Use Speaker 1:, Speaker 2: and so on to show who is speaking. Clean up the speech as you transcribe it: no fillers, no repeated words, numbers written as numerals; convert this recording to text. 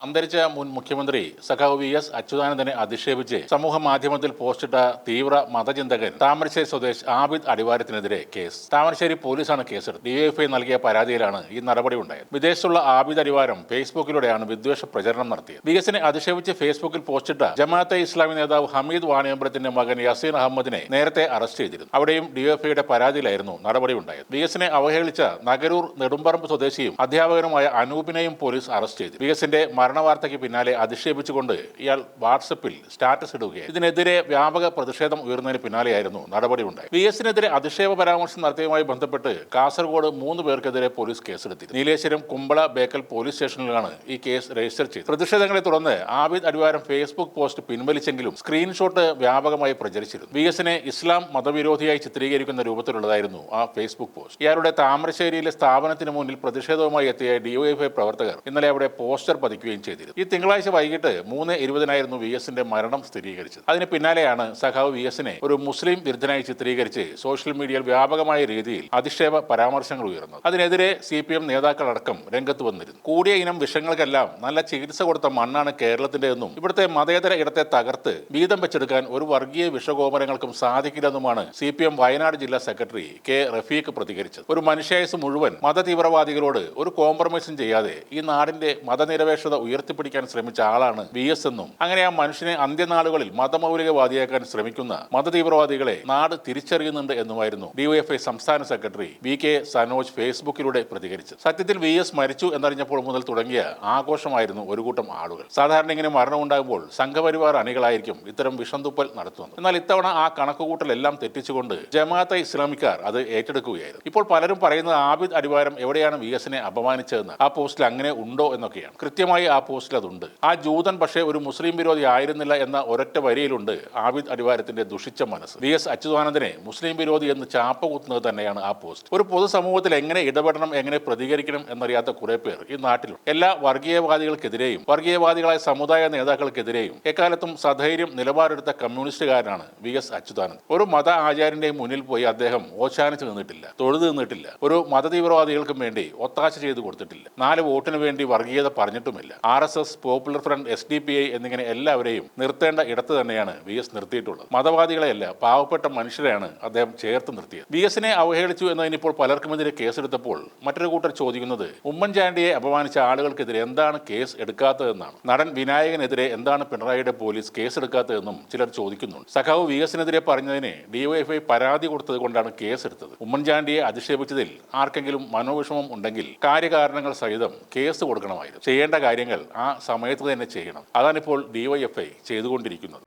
Speaker 1: അന്തരിച്ച മുൻ മുഖ്യമന്ത്രി സഖാവ് VS അച്യുതാനന്ദനെ അധിക്ഷേപിച്ച് സമൂഹ മാധ്യമത്തിൽ പോസ്റ്റിട്ട തീവ്ര മതചിന്തകൻ താമരശ്ശേരി സ്വദേശ് ആബിദ് അടിവാരത്തിനെതിരെ കേസ്. താമരശ്ശേരി പോലീസാണ് കേസെടുത്തത്. DYFI നൽകിയ പരാതിയിലാണ് ഈ നടപടി ഉണ്ടായത്. വിദേശത്തുള്ള ആബിദ് അടിവാരം ഫേസ്ബുക്കിലൂടെയാണ് വിദ്വേഷ പ്രചരണം നടത്തിയത്. VSനെ അധിക്ഷേപിച്ച് ഫേസ്ബുക്കിൽ പോസ്റ്റിട്ട ജമാഅത്തെ ഇസ്ലാമി നേതാവ് ഹമീദ് വാണിയമ്പലത്തിന്റെ മകൻ യസീൻ അഹമ്മദിനെ നേരത്തെ അറസ്റ്റ് ചെയ്തിരുന്നു. അവിടെയും DYFIയുടെ പരാതിയിലായിരുന്നു നടപടി ഉണ്ടായത്. VSനെ അവഹേളിച്ച നഗരൂർ നെടുമ്പറമ്പ് സ്വദേശിയും അധ്യാപകനുമായ അനൂപിനെയും പോലീസ് അറസ്റ്റ് ചെയ്തു. VSന്റെ മരണവാർത്തയ്ക്ക് പിന്നാലെ അധിക്ഷേപിച്ചുകൊണ്ട് ഇയാൾ വാട്സപ്പിൽ സ്റ്റാറ്റസ് ഇടുകയായിരുന്നു. ഇതിനെതിരെ വ്യാപക പ്രതിഷേധം ഉയർന്നതിന് പിന്നാലെയായിരുന്നു നടപടി ഉണ്ടായത്. VSനെതിരെ അധിക്ഷേപ പരാമർശം നടത്തിയതുമായി ബന്ധപ്പെട്ട് കാസർഗോഡ് 3 പേർക്കെതിരെ പോലീസ് കേസെടുത്തിരുന്നു. നീലേശ്വരം കുമ്പള ബേക്കൽ പോലീസ് സ്റ്റേഷനിലാണ് ഈ കേസ് രജിസ്റ്റർ ചെയ്തത്. പ്രതിഷേധങ്ങളെ തുടർന്ന് ആബിദ് അടിവാരം ഫേസ്ബുക്ക് പോസ്റ്റ് പിൻവലിച്ചെങ്കിലും സ്ക്രീൻഷോട്ട് വ്യാപകമായി പ്രചരിച്ചിരുന്നു. VSനെ ഇസ്ലാം മതവിരോധിയായി ചിത്രീകരിക്കുന്ന രൂപത്തിലുള്ളതായിരുന്നു ആ ഫേസ്ബുക്ക് പോസ്റ്റ്. ഇയാളുടെ താമരശ്ശേരിയിലെ സ്ഥാപനത്തിന് മുന്നിൽ പ്രതിഷേധവുമായി എത്തിയ DYFI പ്രവർത്തകർ ഇന്നലെ അവിടെ പോസ്റ്റർ പതിക്കുകയും ചെയ്തിരുന്നു. ഈ തിങ്കളാഴ്ച വൈകിട്ട് 3:20 VSന്റെ മരണം സ്ഥിരീകരിച്ചത്. അതിന് പിന്നാലെയാണ് സഖാവ് VSനെ ഒരു മുസ്ലിം വിരുദ്ധനായി ചിത്രീകരിച്ച് സോഷ്യൽ മീഡിയയിൽ വ്യാപകമായ രീതിയിൽ അധിക്ഷേപ പരാമർശങ്ങൾ ഉയർന്നത്. അതിനെതിരെ CPM നേതാക്കളടക്കം രംഗത്ത് വന്നിരുന്നു. കൂടിയ ഇനം വിഷയങ്ങൾക്കെല്ലാം നല്ല ചികിത്സ കൊടുത്ത മണ്ണാണ് കേരളത്തിന്റെതെന്നും ഇവിടുത്തെ മതേതര ഇടത്തെ തകർത്ത് വീതം വെച്ചെടുക്കാൻ ഒരു വർഗീയ വിഷകോമരങ്ങൾക്കും സാധിക്കില്ലെന്നുമാണ് CPM വയനാട് ജില്ലാ സെക്രട്ടറി K റഫീഖ് പ്രതികരിച്ചത്. ഒരു മനുഷ്യായുസ് മുഴുവൻ മതതീവ്രവാദികളോട് ഒരു കോംപ്രമൈസും ചെയ്യാതെ ഈ നാടിന്റെ മതനിരപേക്ഷത ഉയർത്തിപ്പിടിക്കാൻ ശ്രമിച്ച ആളാണ് VS എന്നും അങ്ങനെ ആ മനുഷ്യനെ അന്ത്യനാളുകളിൽ മതമൗലികവാദിയാക്കാൻ ശ്രമിക്കുന്ന മതതീവ്രവാദികളെ നാട് തിരിച്ചറിയുന്നുണ്ട് എന്നുമായിരുന്നു DYFI സംസ്ഥാന സെക്രട്ടറി VK സനോജ് ഫേസ്ബുക്കിലൂടെ പ്രതികരിച്ചത്. സത്യത്തിൽ VS മരിച്ചു എന്നറിഞ്ഞപ്പോൾ മുതൽ തുടങ്ങിയ ആഘോഷമായിരുന്നു ഒരു കൂട്ടം ആളുകൾ. സാധാരണ ഇങ്ങനെ മരണമുണ്ടാകുമ്പോൾ സംഘപരിവാർ അണികളായിരിക്കും ഇത്തരം വിഷംതുപ്പൽ നടത്തുന്നത്. എന്നാൽ ഇത്തവണ ആ കണക്കുകൂട്ടലെല്ലാം തെറ്റിച്ചുകൊണ്ട് ജമാഅത്തെ ഇസ്ലാമിക്കാർ അത് ഏറ്റെടുക്കുകയായിരുന്നു. ഇപ്പോൾ പലരും പറയുന്നത് ആബിദ് അടിവാരം എവിടെയാണ് VSനെ അപമാനിച്ചതെന്ന്. ആ പോസ്റ്റിൽ അങ്ങനെ ഉണ്ടോ എന്നൊക്കെയാണ്. കൃത്യമായി ആ പോസ്റ്റിൽ അതുണ്ട്. ആ ജൂതൻ പക്ഷേ ഒരു മുസ്ലിം വിരോധി ആയിരുന്നില്ല എന്ന ഒരൊറ്റ വരിയിലുണ്ട് ആബിദ് അടിവാരത്തിന്റെ ദുഷിച്ച മനസ്സ്. VS അച്യുതാനന്ദനെ മുസ്ലിം വിരോധി എന്ന് ചാപ്പ കുത്തുന്നത് തന്നെയാണ് ആ പോസ്റ്റ്. ഒരു പൊതുസമൂഹത്തിൽ എങ്ങനെ ഇടപെടണം, എങ്ങനെ പ്രതികരിക്കണം എന്നറിയാത്ത കുറെ പേർ ഈ നാട്ടിലുണ്ട്. എല്ലാ വർഗീയവാദികൾക്കെതിരെയും വർഗീയവാദികളായ സമുദായ നേതാക്കൾക്കെതിരെയും എക്കാലത്തും സധൈര്യം നിലപാടെടുത്ത കമ്മ്യൂണിസ്റ്റുകാരനാണ് VS അച്യുതാനന്ദൻ. ഒരു മത ആചാര്യന്റെ മുന്നിൽ പോയി അദ്ദേഹം ഓശാനിച്ച് നിന്നിട്ടില്ല, തൊഴുതു നിന്നിട്ടില്ല. ഒരു മതതീവ്രവാദികൾക്കും വേണ്ടി ഒത്താശ ചെയ്തു കൊടുത്തിട്ടില്ല. 4 വോട്ടിന് വേണ്ടി വർഗീയത പറഞ്ഞിട്ടുമില്ല. RSS, പോപ്പുലർ ഫ്രണ്ട്, SDPI എന്നിങ്ങനെ എല്ലാവരെയും നിർത്തേണ്ട ഇടത്ത് തന്നെയാണ് VS നിർത്തിയിട്ടുള്ളത്. മതവാദികളെയല്ല, പാവപ്പെട്ട മനുഷ്യരെയാണ് അദ്ദേഹം ചേർത്ത് നിർത്തിയത്. VSനെ അവഹേളിച്ചു എന്നതിനിപ്പോൾ പലർക്കുമെതിരെ കേസെടുത്തപ്പോൾ മറ്റൊരു കൂട്ടർ ചോദിക്കുന്നത് ഉമ്മൻചാണ്ടിയെ അപമാനിച്ച ആളുകൾക്കെതിരെ എന്താണ് കേസ് എടുക്കാത്തതെന്നാണ്. നടൻ വിനായകനെതിരെ എന്താണ് പിണറായിയുടെ പോലീസ് കേസെടുക്കാത്തതെന്നും ചിലർ ചോദിക്കുന്നുണ്ട്. സഖാവ് VSനെതിരെ പറഞ്ഞതിന് DYFI പരാതി കൊടുത്തത് കൊണ്ടാണ് കേസെടുത്തത്. ഉമ്മൻചാണ്ടിയെ അധിക്ഷേപിച്ചതിൽ ആർക്കെങ്കിലും മനോവിഷമം ഉണ്ടെങ്കിൽ കാര്യകാരണങ്ങൾ സഹിതം കേസ് കൊടുക്കണമായിരുന്നു. ചെയ്യേണ്ട കാര്യങ്ങൾ ആ സമയത്ത് തന്നെ ചെയ്യണം. അതാണിപ്പോൾ DYFI ചെയ്തുകൊണ്ടിരിക്കുന്നത്.